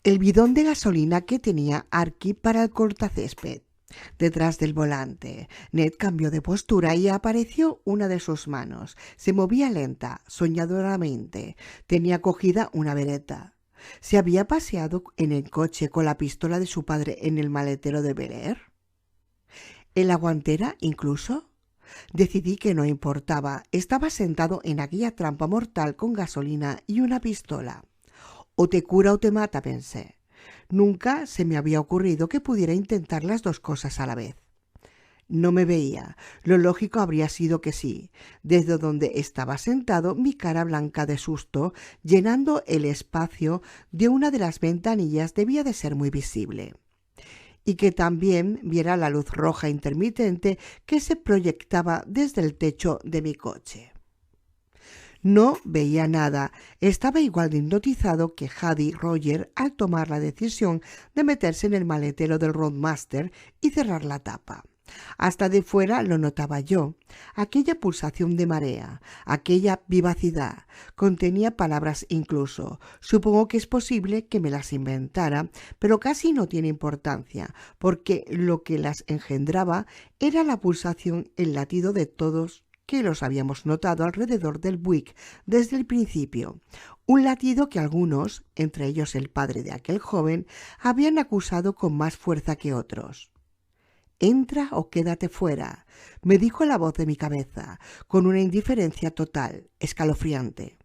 el bidón de gasolina que tenía Archie para el cortacésped. Detrás del volante, Ned cambió de postura y apareció una de sus manos. Se movía lenta, soñadoramente. Tenía cogida una bereta. ¿Se había paseado en el coche con la pistola de su padre en el maletero de Bel Air? ¿En la guantera incluso? Decidí que no importaba. Estaba sentado en aquella trampa mortal con gasolina y una pistola. O te cura o te mata, pensé. Nunca se me había ocurrido que pudiera intentar las dos cosas a la vez. No me veía. Lo lógico habría sido que sí. Desde donde estaba sentado, mi cara blanca de susto, llenando el espacio de una de las ventanillas, debía de ser muy visible. Y que también viera la luz roja intermitente que se proyectaba desde el techo de mi coche. No veía nada. Estaba igual de hipnotizado que Haddy Roger al tomar la decisión de meterse en el maletero del Roadmaster y cerrar la tapa. Hasta de fuera lo notaba yo. Aquella pulsación de marea, aquella vivacidad, contenía palabras incluso. Supongo que es posible que me las inventara, pero casi no tiene importancia, porque lo que las engendraba era la pulsación, el latido de todos que los habíamos notado alrededor del Buick desde el principio. Un latido que algunos, entre ellos el padre de aquel joven, habían acusado con más fuerza que otros. «Entra o quédate fuera», me dijo la voz de mi cabeza, con una indiferencia total, escalofriante.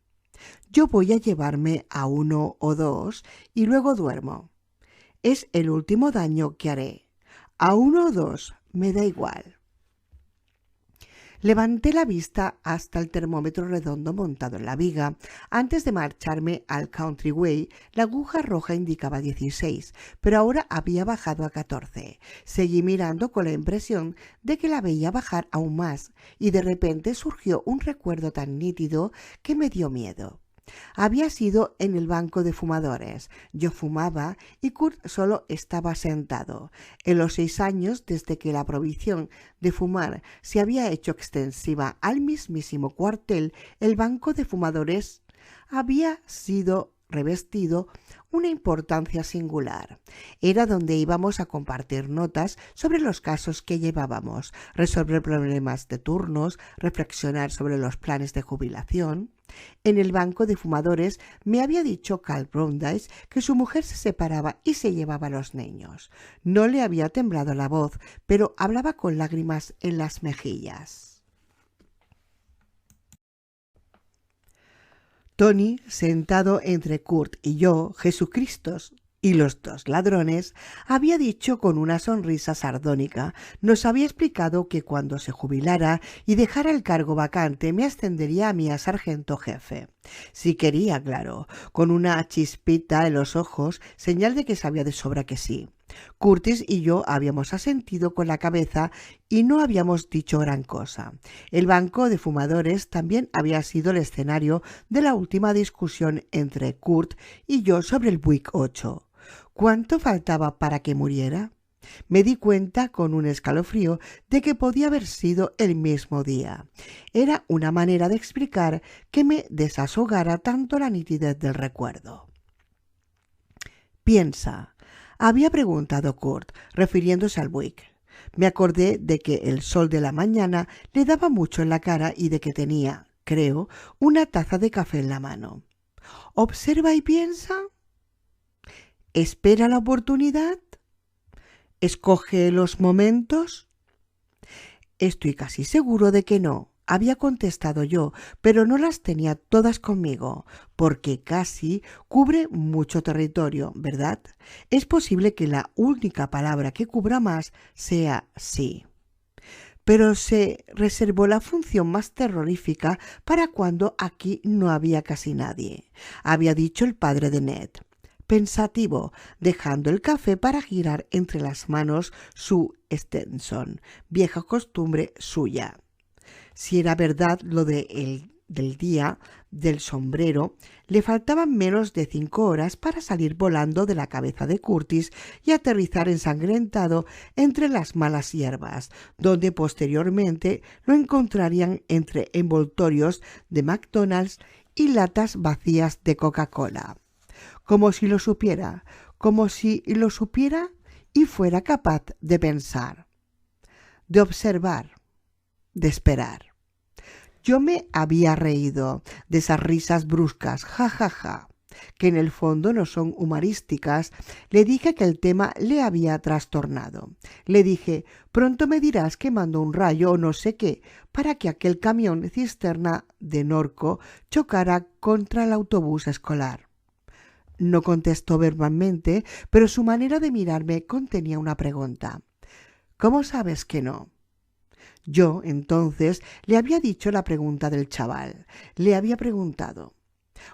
«Yo voy a llevarme a uno o dos y luego duermo. Es el último daño que haré. A uno o dos me da igual». Levanté la vista hasta el termómetro redondo montado en la viga. Antes de marcharme al Countryway, la aguja roja indicaba 16, pero ahora había bajado a 14. Seguí mirando con la impresión de que la veía bajar aún más, y de repente surgió un recuerdo tan nítido que me dio miedo. Había sido en el banco de fumadores. Yo fumaba y Kurt solo estaba sentado. En los 6 años desde que la prohibición de fumar se había hecho extensiva al mismísimo cuartel, el banco de fumadores había sido revestido una importancia singular. Era donde íbamos a compartir notas sobre los casos que llevábamos, resolver problemas de turnos, reflexionar sobre los planes de jubilación. En el banco de fumadores me había dicho Carl Brundage que su mujer se separaba y se llevaba a los niños. No le había temblado la voz, pero hablaba con lágrimas en las mejillas. Tony, sentado entre Kurt y yo, Jesucristo y los dos ladrones, había dicho con una sonrisa sardónica, nos había explicado que cuando se jubilara y dejara el cargo vacante me ascendería a mí a sargento jefe. Si quería, claro, con una chispita en los ojos, señal de que sabía de sobra que sí. Curtis y yo habíamos asentido con la cabeza y no habíamos dicho gran cosa. El banco de fumadores también había sido el escenario de la última discusión entre Kurt y yo sobre el Buick 8. ¿Cuánto faltaba para que muriera? Me di cuenta con un escalofrío de que podía haber sido el mismo día. Era una manera de explicar que me desahogara tanto la nitidez del recuerdo. «Piensa», había preguntado Kurt, refiriéndose al Buick. Me acordé de que el sol de la mañana le daba mucho en la cara y de que tenía, creo, una taza de café en la mano. «¿Observa y piensa? ¿Espera la oportunidad? ¿Escoge los momentos?» «Estoy casi seguro de que no», había contestado yo, pero no las tenía todas conmigo, porque casi cubre mucho territorio, ¿verdad? Es posible que la única palabra que cubra más sea sí. Pero se reservó la función más terrorífica para cuando aquí no había casi nadie. Había dicho el padre de Ned. Pensativo, dejando el café para girar entre las manos su Stetson, vieja costumbre suya. Si era verdad lo del día del sombrero, le faltaban menos de 5 horas para salir volando de la cabeza de Curtis y aterrizar ensangrentado entre las malas hierbas, donde posteriormente lo encontrarían entre envoltorios de McDonald's y latas vacías de Coca-Cola. Como si lo supiera, como si lo supiera y fuera capaz de pensar, de observar, de esperar. Yo me había reído de esas risas bruscas, ja, ja, ja, que en el fondo no son humorísticas. Le dije que el tema le había trastornado. Le dije, pronto me dirás que mandó un rayo o no sé qué para que aquel camión cisterna de Norco chocara contra el autobús escolar. No contestó verbalmente, pero su manera de mirarme contenía una pregunta. ¿Cómo sabes que no? Yo, entonces, le había dicho la pregunta del chaval. Le había preguntado.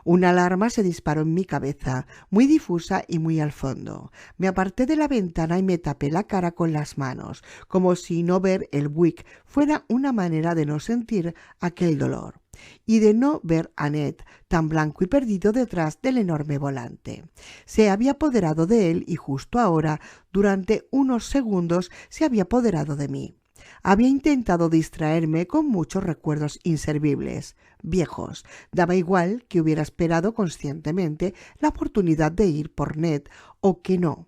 Una alarma se disparó en mi cabeza, muy difusa y muy al fondo. Me aparté de la ventana y me tapé la cara con las manos, como si no ver el Buick fuera una manera de no sentir aquel dolor, y de no ver a Ned tan blanco y perdido detrás del enorme volante. Se había apoderado de él y justo ahora, durante unos segundos, se había apoderado de mí. Había intentado distraerme con muchos recuerdos inservibles, viejos. Daba igual que hubiera esperado conscientemente la oportunidad de ir por Ned o que no.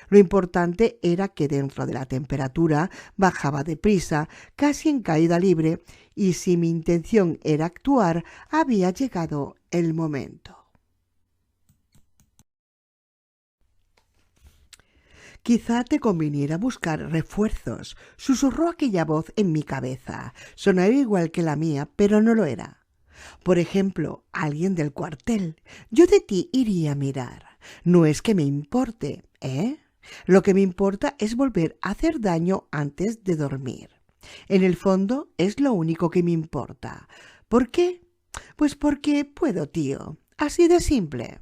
Lo importante era que dentro de la temperatura bajaba deprisa, casi en caída libre, y si mi intención era actuar, había llegado el momento. Quizá te conviniera buscar refuerzos, susurró aquella voz en mi cabeza. Sonaba igual que la mía, pero no lo era. Por ejemplo, alguien del cuartel. Yo de ti iría a mirar. No es que me importe, ¿eh? Lo que me importa es volver a hacer daño antes de dormir. En el fondo es lo único que me importa. ¿Por qué? Pues porque puedo, tío. Así de simple.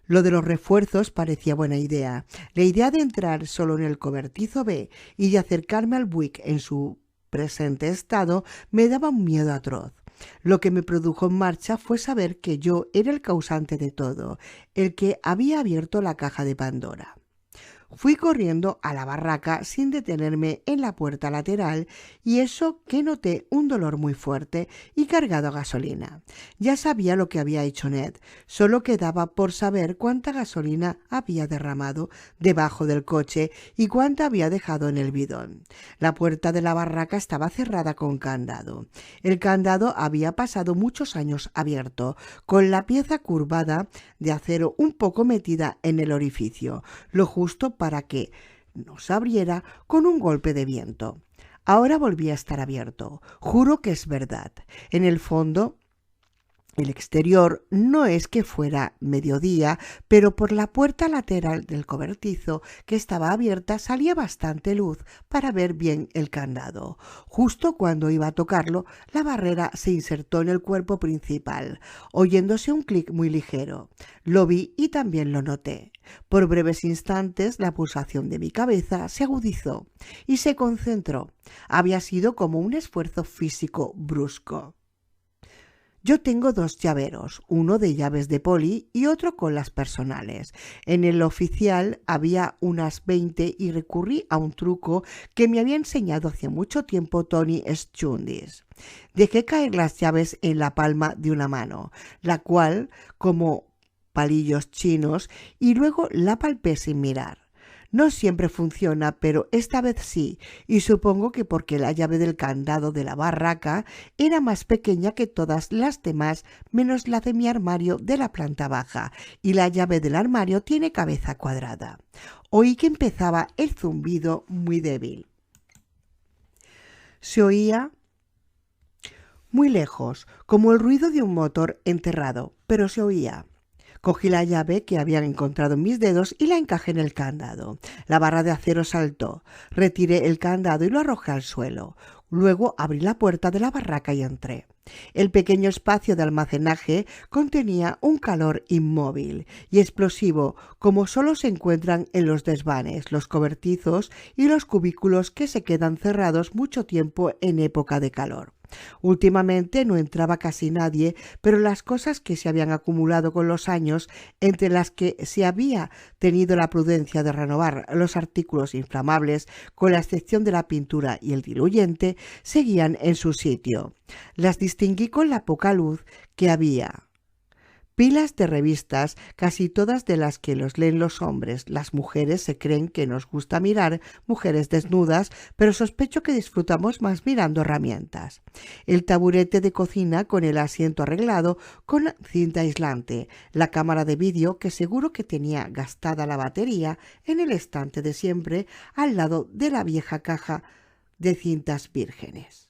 Lo de los refuerzos parecía buena idea. La idea de entrar solo en el cobertizo B y de acercarme al Buick en su presente estado me daba un miedo atroz. Lo que me produjo en marcha fue saber que yo era el causante de todo, el que había abierto la caja de Pandora. Fui corriendo a la barraca sin detenerme en la puerta lateral y eso que noté un dolor muy fuerte y cargado a gasolina. Ya sabía lo que había hecho Ned, solo quedaba por saber cuánta gasolina había derramado debajo del coche y cuánta había dejado en el bidón. La puerta de la barraca estaba cerrada con candado. El candado había pasado muchos años abierto, con la pieza curvada de acero un poco metida en el orificio, lo justo para que no se abriera con un golpe de viento. Ahora volvía a estar abierto. Juro que es verdad. En el fondo, el exterior no es que fuera mediodía, pero por la puerta lateral del cobertizo que estaba abierta salía bastante luz para ver bien el candado. Justo cuando iba a tocarlo, la barrera se insertó en el cuerpo principal, oyéndose un clic muy ligero. Lo vi y también lo noté. Por breves instantes la pulsación de mi cabeza se agudizó y se concentró. Había sido como un esfuerzo físico brusco. Yo tengo 2 llaveros, uno de llaves de poli y otro con las personales. En el oficial había unas 20 y recurrí a un truco que me había enseñado hace mucho tiempo Tony Schundis. Dejé caer las llaves en la palma de una mano, la cual, como palillos chinos, y luego la palpé sin mirar. No siempre funciona, pero esta vez sí, y supongo que porque la llave del candado de la barraca era más pequeña que todas las demás, menos la de mi armario de la planta baja, y la llave del armario tiene cabeza cuadrada. Oí que empezaba el zumbido muy débil. Se oía muy lejos, como el ruido de un motor enterrado, pero se oía. Cogí la llave que habían encontrado en mis dedos y la encajé en el candado. La barra de acero saltó. Retiré el candado y lo arrojé al suelo. Luego abrí la puerta de la barraca y entré. El pequeño espacio de almacenaje contenía un calor inmóvil y explosivo, como solo se encuentran en los desvanes, los cobertizos y los cubículos que se quedan cerrados mucho tiempo en época de calor. Últimamente no entraba casi nadie, pero las cosas que se habían acumulado con los años, entre las que se había tenido la prudencia de renovar los artículos inflamables, con la excepción de la pintura y el diluyente, seguían en su sitio. Las distinguí con la poca luz que había, Pilas de revistas, casi todas de las que los leen los hombres. Las mujeres se creen que nos gusta mirar mujeres desnudas, pero sospecho que disfrutamos más mirando herramientas. El taburete de cocina con el asiento arreglado con cinta aislante, la cámara de vídeo que seguro que tenía gastada la batería en el estante de siempre al lado de la vieja caja de cintas vírgenes.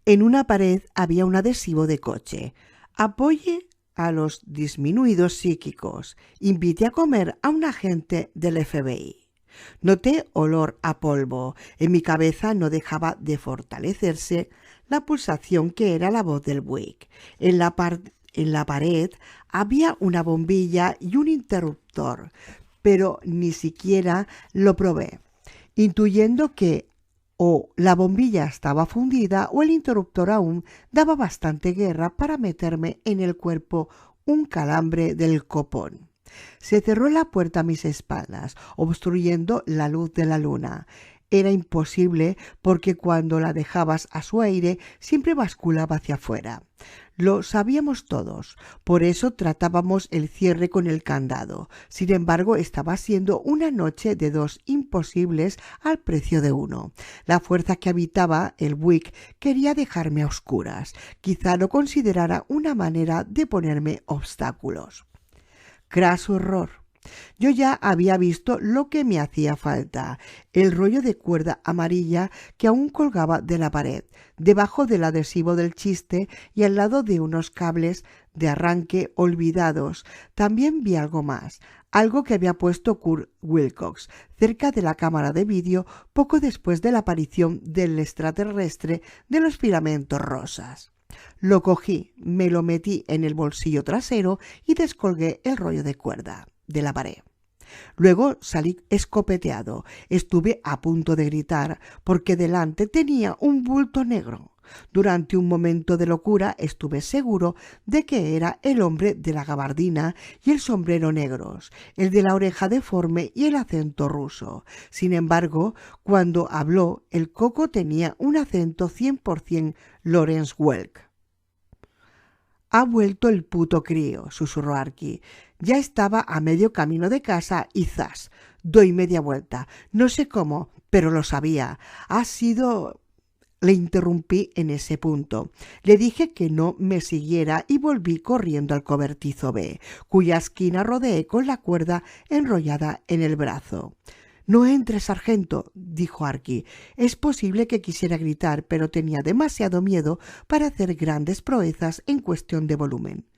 En una pared había un adhesivo de coche. Apoye a los disminuidos psíquicos. Invite a comer a un agente del FBI. Noté olor a polvo. En mi cabeza no dejaba de fortalecerse la pulsación que era la voz del Buick. En la pared había una bombilla y un interruptor, pero ni siquiera lo probé, intuyendo que o la bombilla estaba fundida o el interruptor aún daba bastante guerra para meterme en el cuerpo un calambre del copón. Se cerró la puerta a mis espaldas, obstruyendo la luz de la luna. Era imposible porque cuando la dejabas a su aire siempre basculaba hacia afuera. Lo sabíamos todos, por eso tratábamos el cierre con el candado. Sin embargo, estaba siendo una noche de dos imposibles al precio de uno. La fuerza que habitaba el Buick quería dejarme a oscuras. Quizá lo considerara una manera de ponerme obstáculos. Craso error. Yo ya había visto lo que me hacía falta, el rollo de cuerda amarilla que aún colgaba de la pared, debajo del adhesivo del chiste y al lado de unos cables de arranque olvidados. También vi algo más, algo que había puesto Kurt Wilcox cerca de la cámara de vídeo poco después de la aparición del extraterrestre de los filamentos rosas. Lo cogí, me lo metí en el bolsillo trasero y descolgué el rollo de cuerda de la pared. Luego salí escopeteado. Estuve a punto de gritar porque delante tenía un bulto negro. Durante un momento de locura estuve seguro de que era el hombre de la gabardina y el sombrero negros, el de la oreja deforme y el acento ruso. Sin embargo, cuando habló, el coco tenía un acento 100% Lawrence Welk. «Ha vuelto el puto crío», susurró Arky. Ya estaba a medio camino de casa y ¡zas! Doy media vuelta. No sé cómo, pero lo sabía. Ha sido... Le interrumpí en ese punto. Le dije que no me siguiera y volví corriendo al cobertizo B, cuya esquina rodeé con la cuerda enrollada en el brazo. «No entre, sargento», dijo Arky. Es posible que quisiera gritar, pero tenía demasiado miedo para hacer grandes proezas en cuestión de volumen.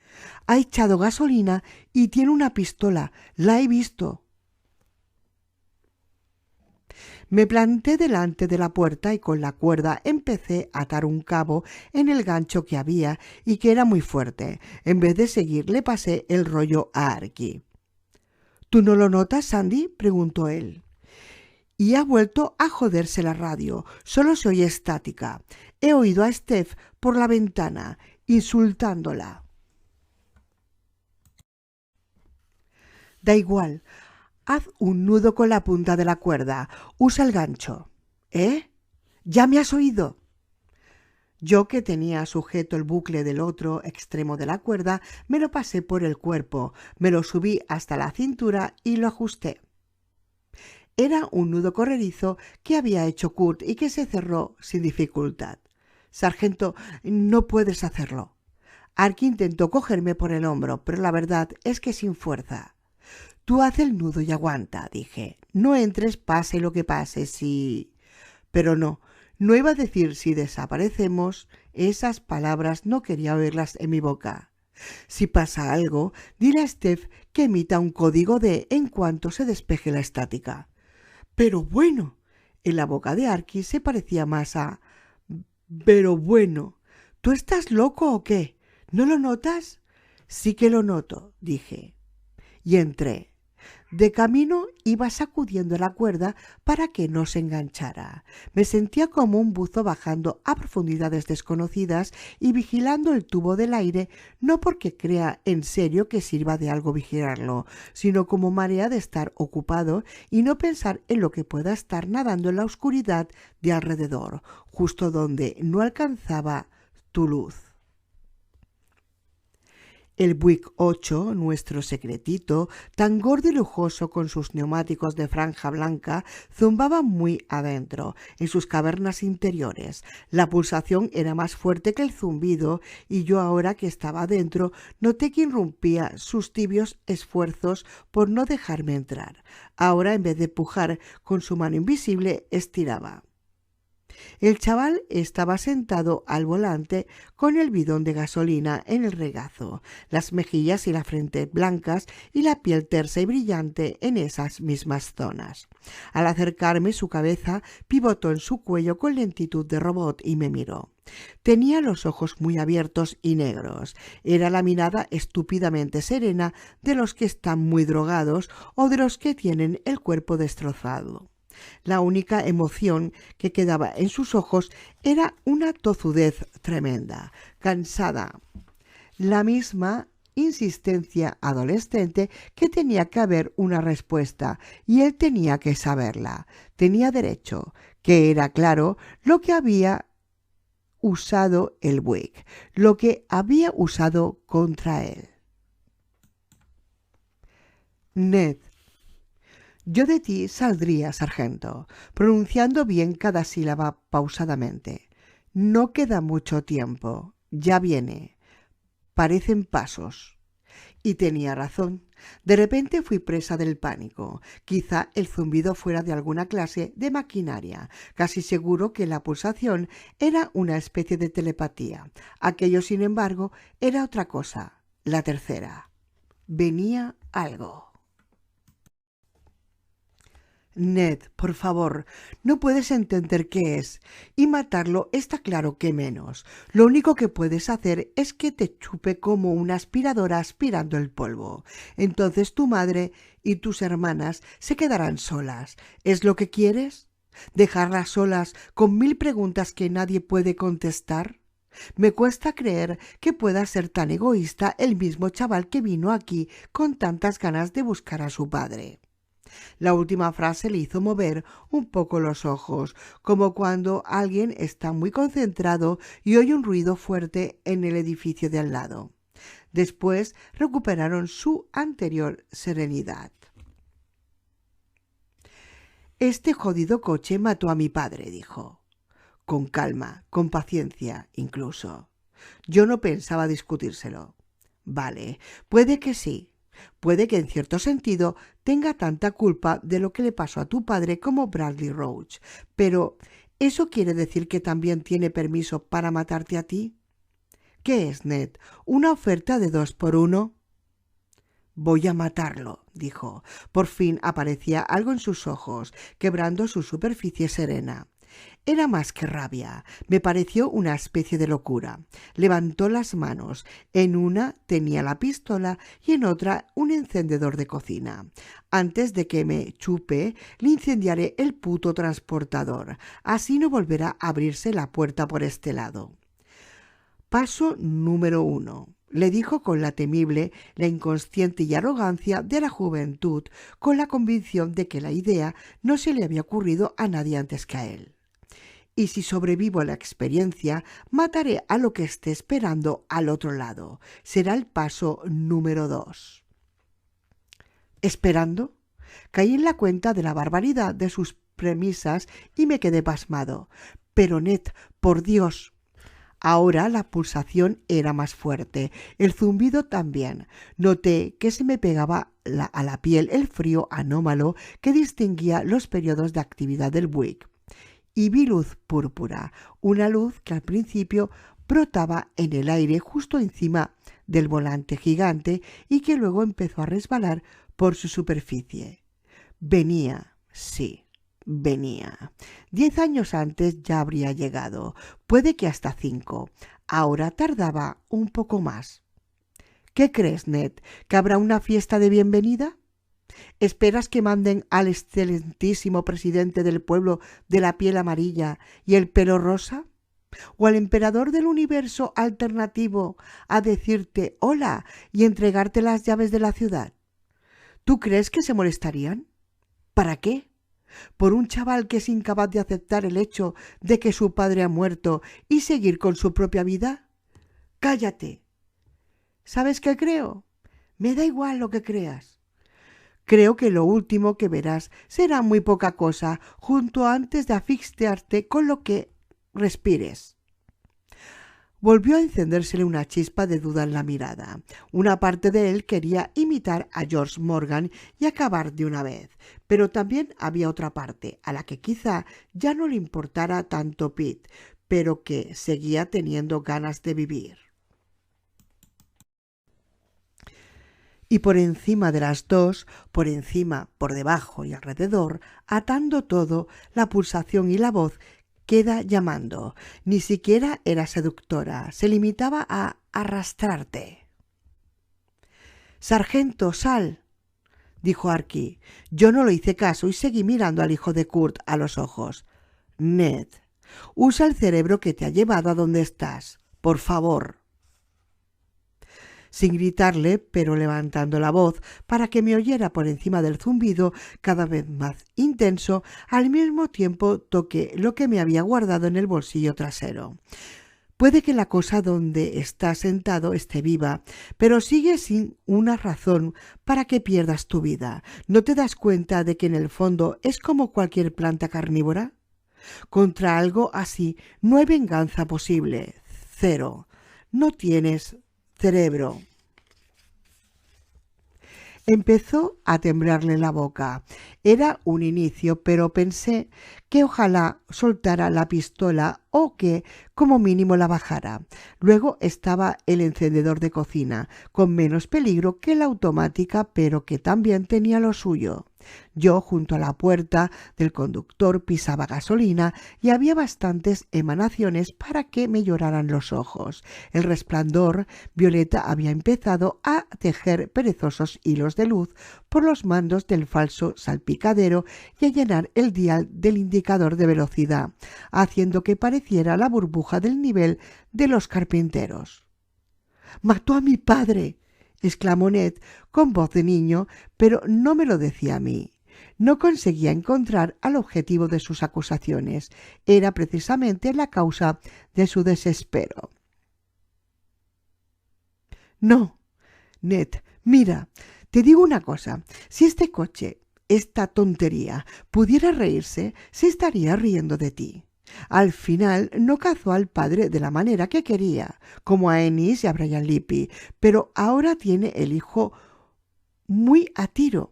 «Ha echado gasolina y tiene una pistola. La he visto». Me planté delante de la puerta y con la cuerda empecé a atar un cabo en el gancho que había y que era muy fuerte. En vez de seguir, le pasé el rollo a Arky. «¿Tú no lo notas, Sandy?», preguntó él. Y ha vuelto a joderse la radio. Solo se oye estática. He oído a Steph por la ventana, insultándola. Da igual. Haz un nudo con la punta de la cuerda. Usa el gancho. ¿Eh? ¿Ya me has oído? Yo, que tenía sujeto el bucle del otro extremo de la cuerda, me lo pasé por el cuerpo, me lo subí hasta la cintura y lo ajusté. Era un nudo corredizo que había hecho Kurt y que se cerró sin dificultad. «Sargento, no puedes hacerlo». Arky intentó cogerme por el hombro, pero la verdad es que sin fuerza. «Tú haz el nudo y aguanta», dije. «No entres pase lo que pase, si...». Pero no iba a decir si desaparecemos. Esas palabras no quería oírlas en mi boca. «Si pasa algo, dile a Steph que emita un código D en cuanto se despeje la estática». «Pero bueno», en la boca de Arky se parecía más a «pero bueno». «¿Tú estás loco o qué? ¿No lo notas?» «Sí que lo noto», dije. Y entré. De camino iba sacudiendo la cuerda para que no se enganchara. Me sentía como un buzo bajando a profundidades desconocidas y vigilando el tubo del aire, no porque crea en serio que sirva de algo vigilarlo, sino como marea de estar ocupado y no pensar en lo que pueda estar nadando en la oscuridad de alrededor, justo donde no alcanzaba tu luz. El Buick 8, nuestro secretito, tan gordo y lujoso con sus neumáticos de franja blanca, zumbaba muy adentro, en sus cavernas interiores. La pulsación era más fuerte que el zumbido y yo, ahora que estaba dentro, noté que irrumpía sus tibios esfuerzos por no dejarme entrar. Ahora, en vez de pujar con su mano invisible, estiraba. El chaval estaba sentado al volante con el bidón de gasolina en el regazo, las mejillas y la frente blancas y la piel tersa y brillante en esas mismas zonas. Al acercarme, su cabeza pivotó en su cuello con lentitud de robot y me miró. Tenía los ojos muy abiertos y negros. Era la mirada estúpidamente serena de los que están muy drogados o de los que tienen el cuerpo destrozado. La única emoción que quedaba en sus ojos era una tozudez tremenda, cansada, la misma insistencia adolescente que tenía que haber una respuesta y él tenía que saberla. Tenía derecho, que era claro lo que había usado el Buick, lo que había usado contra él. Ned, yo de ti saldría, sargento, pronunciando bien cada sílaba pausadamente. No queda mucho tiempo. Ya viene. Parecen pasos. Y tenía razón. De repente fui presa del pánico. Quizá el zumbido fuera de alguna clase de maquinaria. Casi seguro que la pulsación era una especie de telepatía. Aquello, sin embargo, era otra cosa. La tercera. Venía algo. Ned, por favor, no puedes entender qué es, y matarlo está claro que menos. Lo único que puedes hacer es que te chupe como una aspiradora aspirando el polvo. Entonces tu madre y tus hermanas se quedarán solas. ¿Es lo que quieres? ¿Dejarlas solas con 1000 preguntas que nadie puede contestar? Me cuesta creer que pueda ser tan egoísta el mismo chaval que vino aquí con tantas ganas de buscar a su padre. La última frase le hizo mover un poco los ojos, como cuando alguien está muy concentrado y oye un ruido fuerte en el edificio de al lado. Después recuperaron su anterior serenidad. Este jodido coche mató a mi padre, dijo. Con calma, con paciencia, incluso. Yo no pensaba discutírselo. Vale, puede que sí. Puede que en cierto sentido tenga tanta culpa de lo que le pasó a tu padre como Bradley Roach, pero ¿eso quiere decir que también tiene permiso para matarte a ti? ¿Qué es, Ned? ¿Una oferta de 2 por 1? Voy a matarlo, dijo. Por fin aparecía algo en sus ojos, quebrando su superficie serena. Era más que rabia, me pareció una especie de locura. Levantó las manos. En una tenía la pistola y en otra un encendedor de cocina. Antes de que me chupe, le incendiaré el puto transportador. Así no volverá a abrirse la puerta por este lado. Paso número 1. Le dijo con la temible, la inconsciente y arrogancia de la juventud, con la convicción de que la idea no se le había ocurrido a nadie antes que a él. Y si sobrevivo a la experiencia, mataré a lo que esté esperando al otro lado. Será el paso número 2. ¿Esperando? Caí en la cuenta de la barbaridad de sus premisas y me quedé pasmado. Pero Ned, por Dios. Ahora la pulsación era más fuerte, el zumbido también. Noté que se me pegaba a la piel el frío anómalo que distinguía los periodos de actividad del Buick. Y vi luz púrpura, una luz que al principio brotaba en el aire justo encima del volante gigante y que luego empezó a resbalar por su superficie. Venía, sí, venía. 10 años antes ya habría llegado, puede que hasta 5. Ahora tardaba un poco más. ¿Qué crees, Ned? ¿Que habrá una fiesta de bienvenida? ¿Esperas que manden al excelentísimo presidente del pueblo de la piel amarilla y el pelo rosa? ¿O al emperador del universo alternativo a decirte hola y entregarte las llaves de la ciudad? ¿Tú crees que se molestarían? ¿Para qué? ¿Por un chaval que es incapaz de aceptar el hecho de que su padre ha muerto y seguir con su propia vida? ¡Cállate! ¿Sabes qué creo? Me da igual lo que creas. Creo que lo último que verás será muy poca cosa junto antes de asfixiarte con lo que respires. Volvió a encendérsele una chispa de duda en la mirada. Una parte de él quería imitar a George Morgan y acabar de una vez, pero también había otra parte, a la que quizá ya no le importara tanto Pete, pero que seguía teniendo ganas de vivir. Y por encima de las dos, por encima, por debajo y alrededor, atando todo, la pulsación y la voz queda llamando. Ni siquiera era seductora, se limitaba a arrastrarte. «Sargento, sal», dijo Arky. Yo no le hice caso y seguí mirando al hijo de Kurt a los ojos. «Ned, usa el cerebro que te ha llevado a donde estás. Por favor». Sin gritarle, pero levantando la voz para que me oyera por encima del zumbido cada vez más intenso, al mismo tiempo toqué lo que me había guardado en el bolsillo trasero. Puede que la cosa donde estás sentado esté viva, pero sigue sin una razón para que pierdas tu vida. ¿No te das cuenta de que en el fondo es como cualquier planta carnívora? Contra algo así no hay venganza posible. Cero. No tienes cerebro. Empezó a temblarle la boca. Era un inicio, pero pensé que ojalá soltara la pistola o que, como mínimo, la bajara. Luego estaba el encendedor de cocina, con menos peligro que la automática, pero que también tenía lo suyo. Yo, junto a la puerta del conductor, pisaba gasolina y había bastantes emanaciones para que me lloraran los ojos. El resplandor violeta había empezado a tejer perezosos hilos de luz por los mandos del falso salpicadero y a llenar el dial del indicador de velocidad, haciendo que pareciera la burbuja del nivel de los carpinteros. «¡Mató a mi padre!», exclamó Ned con voz de niño, pero no me lo decía a mí. No conseguía encontrar al objetivo de sus acusaciones. Era precisamente la causa de su desespero. «No, Ned, mira, te digo una cosa. Si este coche, esta tontería, pudiera reírse, se estaría riendo de ti. Al final no cazó al padre de la manera que quería, como a Ennis y a Brian Lippy, pero ahora tiene el hijo muy a tiro.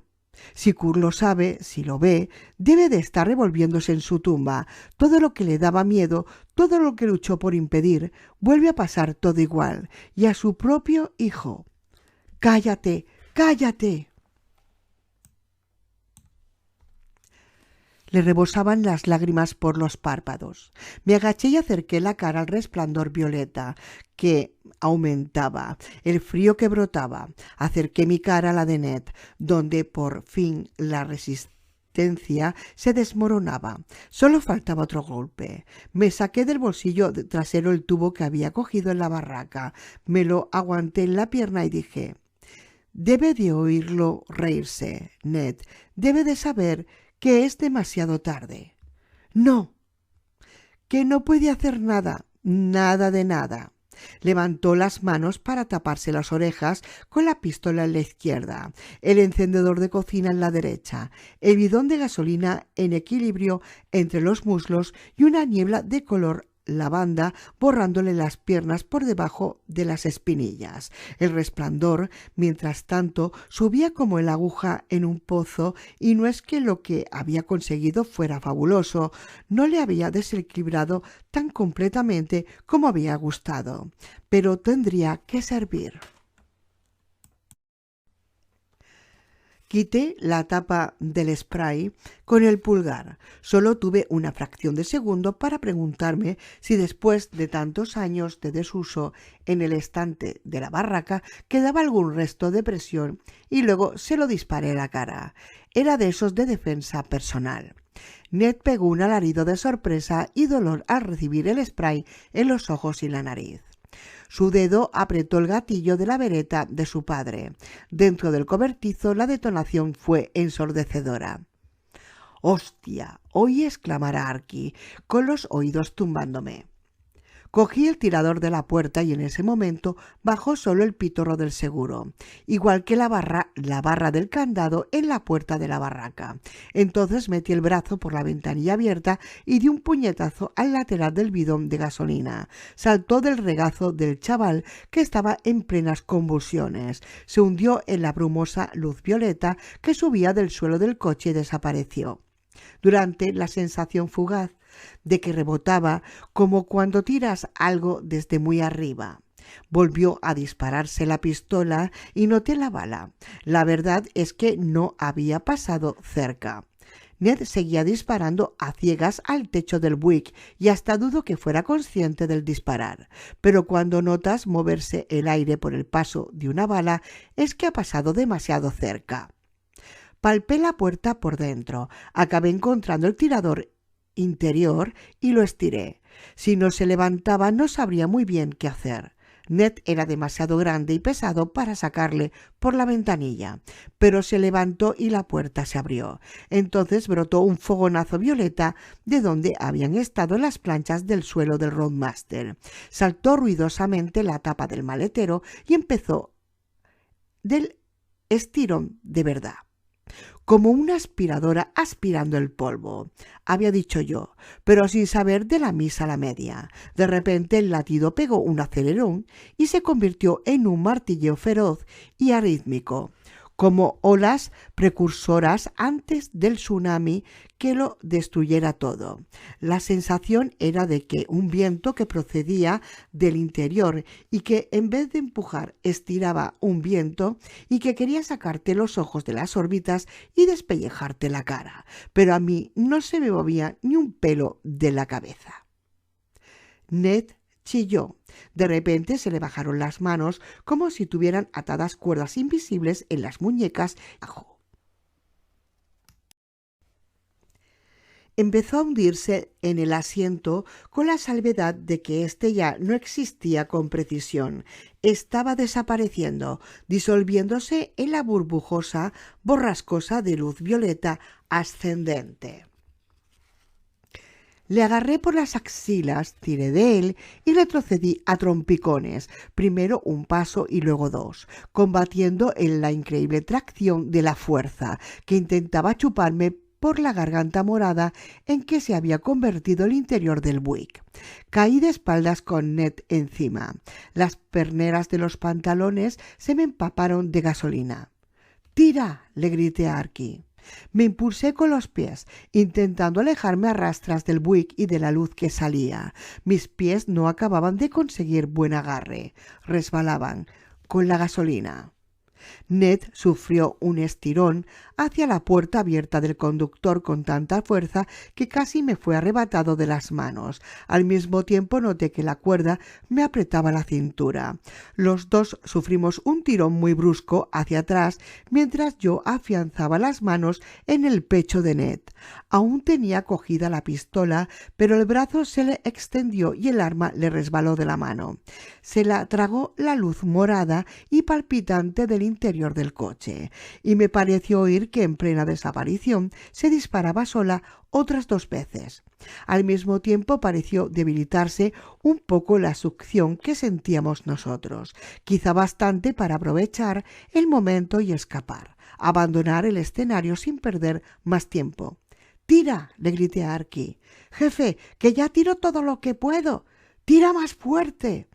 Si Kurt lo sabe, si lo ve, debe de estar revolviéndose en su tumba. Todo lo que le daba miedo, todo lo que luchó por impedir, vuelve a pasar todo igual, y a su propio hijo. ¡Cállate! ¡Cállate!». Le rebosaban las lágrimas por los párpados. Me agaché y acerqué la cara al resplandor violeta, que aumentaba, el frío que brotaba. Acerqué mi cara a la de Ned, donde por fin la resistencia se desmoronaba. Solo faltaba otro golpe. Me saqué del bolsillo trasero el tubo que había cogido en la barraca. Me lo aguanté en la pierna y dije: «Debe de oírlo reírse, Ned. Debe de saber que es demasiado tarde». «No, que no puede hacer nada, nada de nada». Levantó las manos para taparse las orejas con la pistola en la izquierda, el encendedor de cocina en la derecha, el bidón de gasolina en equilibrio entre los muslos y una niebla de color lavanda borrándole las piernas por debajo de las espinillas. El resplandor, mientras tanto, subía como el aguja en un pozo, y no es que lo que había conseguido fuera fabuloso, no le había desequilibrado tan completamente como había gustado, pero tendría que servir. Quité la tapa del spray con el pulgar. Solo tuve una fracción de segundo para preguntarme si después de tantos años de desuso en el estante de la barraca quedaba algún resto de presión, y luego se lo disparé a la cara. Era de esos de defensa personal. Ned pegó un alarido de sorpresa y dolor al recibir el spray en los ojos y la nariz. Su dedo apretó el gatillo de la bereta de su padre. Dentro del cobertizo la detonación fue ensordecedora. «¡Hostia!», oí exclamar a Arky, con los oídos tumbándome. Cogí el tirador de la puerta y en ese momento bajó solo el pitorro del seguro, igual que la barra del candado en la puerta de la barraca. Entonces metí el brazo por la ventanilla abierta y di un puñetazo al lateral del bidón de gasolina. Saltó del regazo del chaval, que estaba en plenas convulsiones. Se hundió en la brumosa luz violeta que subía del suelo del coche y desapareció. Durante la sensación fugaz de que rebotaba, como cuando tiras algo desde muy arriba. Volvió a dispararse la pistola y noté la bala. La verdad es que no había pasado cerca. Ned seguía disparando a ciegas al techo del Buick y hasta dudo que fuera consciente del disparar. Pero cuando notas moverse el aire por el paso de una bala, es que ha pasado demasiado cerca. Palpé la puerta por dentro. Acabé encontrando el tirador interior y lo estiré. Si no se levantaba, no sabría muy bien qué hacer. Ned era demasiado grande y pesado para sacarle por la ventanilla, pero se levantó y la puerta se abrió. Entonces brotó un fogonazo violeta de donde habían estado las planchas del suelo del Roadmaster. Saltó ruidosamente la tapa del maletero y empezó del estirón de verdad, como una aspiradora aspirando el polvo, había dicho yo, pero sin saber de la misa a la media. De repente el latido pegó un acelerón y se convirtió en un martilleo feroz y arrítmico, como olas precursoras antes del tsunami que lo destruyera todo. La sensación era de que un viento que procedía del interior y que en vez de empujar estiraba un viento y que quería sacarte los ojos de las órbitas y despellejarte la cara, pero a mí no se me movía ni un pelo de la cabeza. Ned chilló. De repente se le bajaron las manos como si tuvieran atadas cuerdas invisibles en las muñecas. Empezó a hundirse en el asiento con la salvedad de que éste ya no existía con precisión. Estaba desapareciendo, disolviéndose en la burbujosa, borrascosa de luz violeta ascendente. Le agarré por las axilas, tiré de él y retrocedí a trompicones, primero un paso y luego dos, combatiendo en la increíble tracción de la fuerza que intentaba chuparme por la garganta morada en que se había convertido el interior del Buick. Caí de espaldas con Ned encima. Las perneras de los pantalones se me empaparon de gasolina. «¡Tira!», le grité a Arky. Me impulsé con los pies, intentando alejarme a rastras del Buick y de la luz que salía. Mis pies no acababan de conseguir buen agarre. Resbalaban con la gasolina. Ned sufrió un estirón hacia la puerta abierta del conductor con tanta fuerza que casi me fue arrebatado de las manos. Al mismo tiempo noté que la cuerda me apretaba la cintura. Los dos sufrimos un tirón muy brusco hacia atrás mientras yo afianzaba las manos en el pecho de Ned. Aún tenía cogida la pistola, pero el brazo se le extendió y el arma le resbaló de la mano. Se la tragó la luz morada y palpitante del interior del coche, y me pareció oír que en plena desaparición se disparaba sola otras 2 veces. Al mismo tiempo pareció debilitarse un poco la succión que sentíamos nosotros, quizá bastante para aprovechar el momento y escapar, abandonar el escenario sin perder más tiempo. «¡Tira!», le grité a Arky. «Jefe, que ya tiro todo lo que puedo. ¡Tira más fuerte!».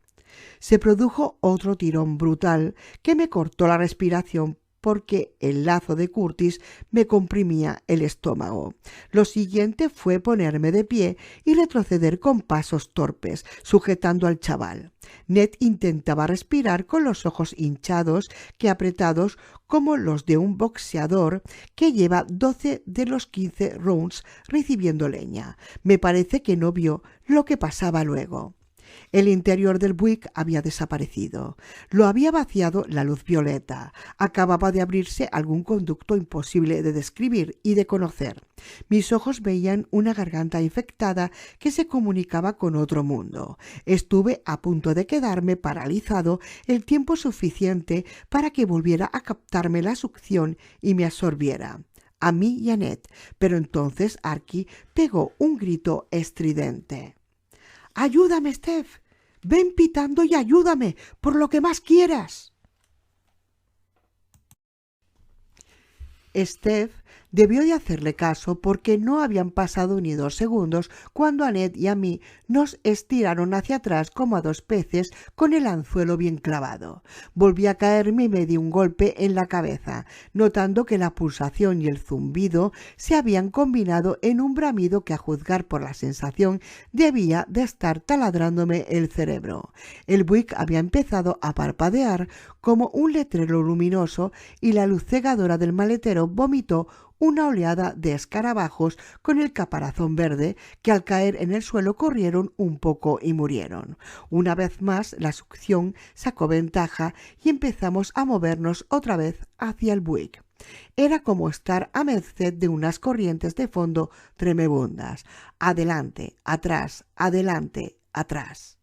Se produjo otro tirón brutal que me cortó la respiración porque el lazo de Curtis me comprimía el estómago. Lo siguiente fue ponerme de pie y retroceder con pasos torpes, sujetando al chaval. Ned intentaba respirar con los ojos hinchados que apretados como los de un boxeador que lleva 12 de los 15 rounds recibiendo leña. Me parece que no vio lo que pasaba luego. El interior del Buick había desaparecido. Lo había vaciado la luz violeta. Acababa de abrirse algún conducto imposible de describir y de conocer. Mis ojos veían una garganta infectada que se comunicaba con otro mundo. Estuve a punto de quedarme paralizado el tiempo suficiente para que volviera a captarme la succión y me absorbiera, a mí y a Ned, pero entonces Arky pegó un grito estridente. «¡Ayúdame, Steph!». ven pitando y ayúdame, por lo que más quieras. Steph debió de hacerle caso porque no habían pasado ni 2 segundos cuando a Ned y a mí nos estiraron hacia atrás como a 2 peces con el anzuelo bien clavado. Volví a caerme y me di un golpe en la cabeza, notando que la pulsación y el zumbido se habían combinado en un bramido que, a juzgar por la sensación, debía de estar taladrándome el cerebro. El Buick había empezado a parpadear como un letrero luminoso y la luz cegadora del maletero vomitó una oleada de escarabajos con el caparazón verde que al caer en el suelo corrieron un poco y murieron. Una vez más la succión sacó ventaja y empezamos a movernos otra vez hacia el Buick. Era como estar a merced de unas corrientes de fondo tremebundas. Adelante, atrás, adelante, atrás.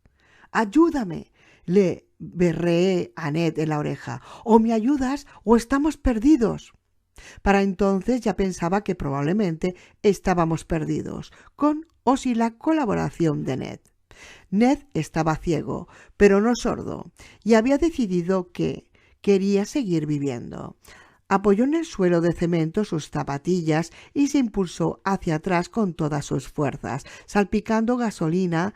¡Ayúdame!, le berreé a Ned en la oreja. «O me ayudas o estamos perdidos». Para entonces ya pensaba que probablemente estábamos perdidos, con o sin la colaboración de Ned. Ned estaba ciego, pero no sordo, y había decidido que quería seguir viviendo. Apoyó en el suelo de cemento sus zapatillas y se impulsó hacia atrás con todas sus fuerzas, salpicando gasolina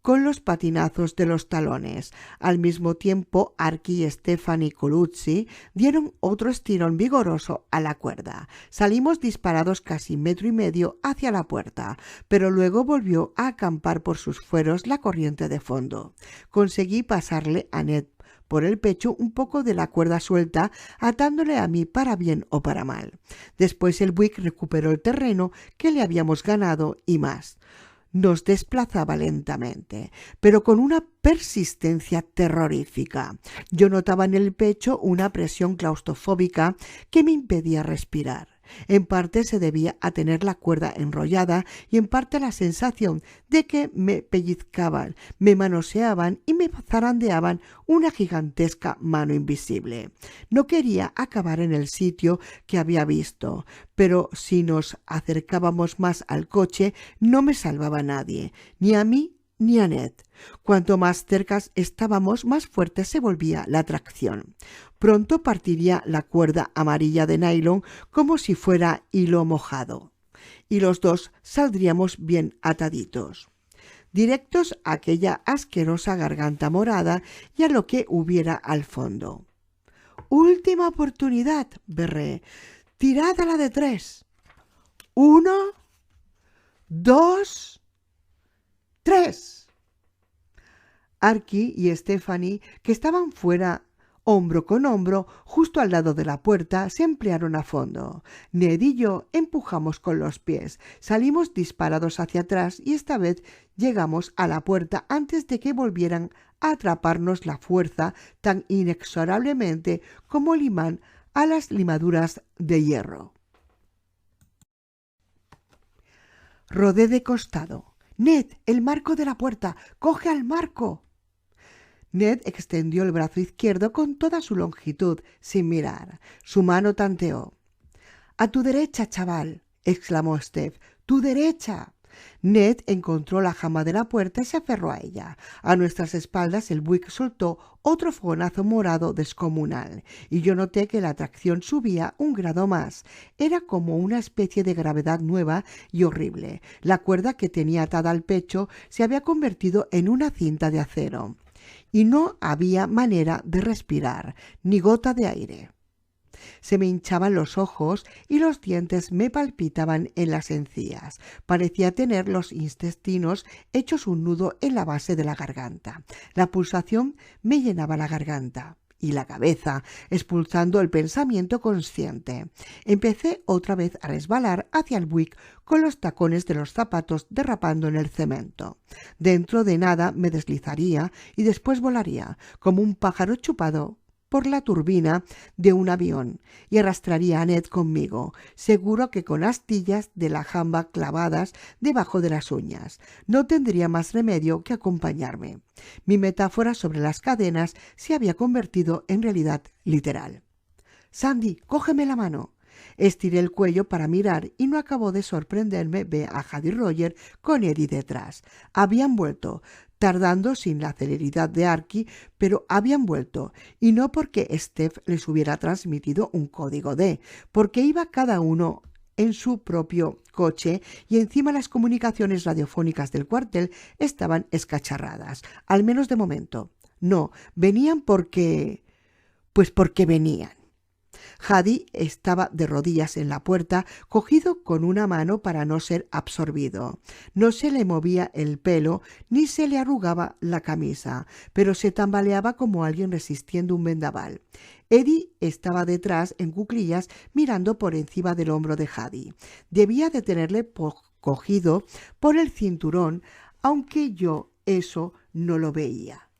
con los patinazos de los talones. Al mismo tiempo, Archie, Stefan y Colucci dieron otro estirón vigoroso a la cuerda. Salimos disparados casi 1,5 metros hacia la puerta, pero luego volvió a acampar por sus fueros la corriente de fondo. Conseguí pasarle a Ned por el pecho un poco de la cuerda suelta, atándole a mí para bien o para mal. Después el Buick recuperó el terreno que le habíamos ganado y más. Nos desplazaba lentamente, pero con una persistencia terrorífica. Yo notaba en el pecho una presión claustrofóbica que me impedía respirar. En parte se debía a tener la cuerda enrollada y en parte a la sensación de que me pellizcaban, me manoseaban y me zarandeaban una gigantesca mano invisible. No quería acabar en el sitio que había visto, pero si nos acercábamos más al coche no me salvaba nadie, ni a mí ni a Ned. Cuanto más cerca estábamos, más fuerte se volvía la tracción. Pronto partiría la cuerda amarilla de nylon como si fuera hilo mojado, y los dos saldríamos bien ataditos, directos a aquella asquerosa garganta morada y a lo que hubiera al fondo. «Última oportunidad», berré. «Tirad a la de 3. 1, 2, 3». Archie y Stephanie, que estaban fuera hombro con hombro, justo al lado de la puerta, se emplearon a fondo. Ned y yo empujamos con los pies, salimos disparados hacia atrás y esta vez llegamos a la puerta antes de que volvieran a atraparnos la fuerza tan inexorablemente como el imán a las limaduras de hierro. Rodé de costado. «Ned, el marco de la puerta. ¡Coge al marco!». Ned extendió el brazo izquierdo con toda su longitud, sin mirar. Su mano tanteó. «A tu derecha, chaval», exclamó Steph. «¡Tu derecha!». Ned encontró la jamba de la puerta y se aferró a ella. A nuestras espaldas el Buick soltó otro fogonazo morado descomunal, y yo noté que la atracción subía un grado más. Era como una especie de gravedad nueva y horrible. La cuerda que tenía atada al pecho se había convertido en una cinta de acero, y no había manera de respirar, ni gota de aire. Se me hinchaban los ojos y los dientes me palpitaban en las encías. Parecía tener los intestinos hechos un nudo en la base de la garganta. La pulsación me llenaba la garganta y la cabeza, expulsando el pensamiento consciente. Empecé otra vez a resbalar hacia el Buick con los tacones de los zapatos derrapando en el cemento. Dentro de nada me deslizaría y después volaría, como un pájaro chupado por la turbina de un avión, y arrastraría a Ned conmigo, seguro que con astillas de la jamba clavadas debajo de las uñas. No tendría más remedio que acompañarme. Mi metáfora sobre las cadenas se había convertido en realidad literal. «Sandy, cógeme la mano». Estiré el cuello para mirar y no acabó de sorprenderme ver a Jade y Roger con Eddie detrás. Habían vuelto, tardando sin la celeridad de Archie, pero habían vuelto, y no porque Steph les hubiera transmitido un código porque iba cada uno en su propio coche y encima las comunicaciones radiofónicas del cuartel estaban escacharradas, al menos de momento. No, venían porque venían. Jade estaba de rodillas en la puerta, cogido con una mano para no ser absorbido. No se le movía el pelo ni se le arrugaba la camisa, pero se tambaleaba como alguien resistiendo un vendaval. Eddie estaba detrás en cuclillas mirando por encima del hombro de Jade. Debía de tenerle cogido por el cinturón, aunque yo eso no lo veía.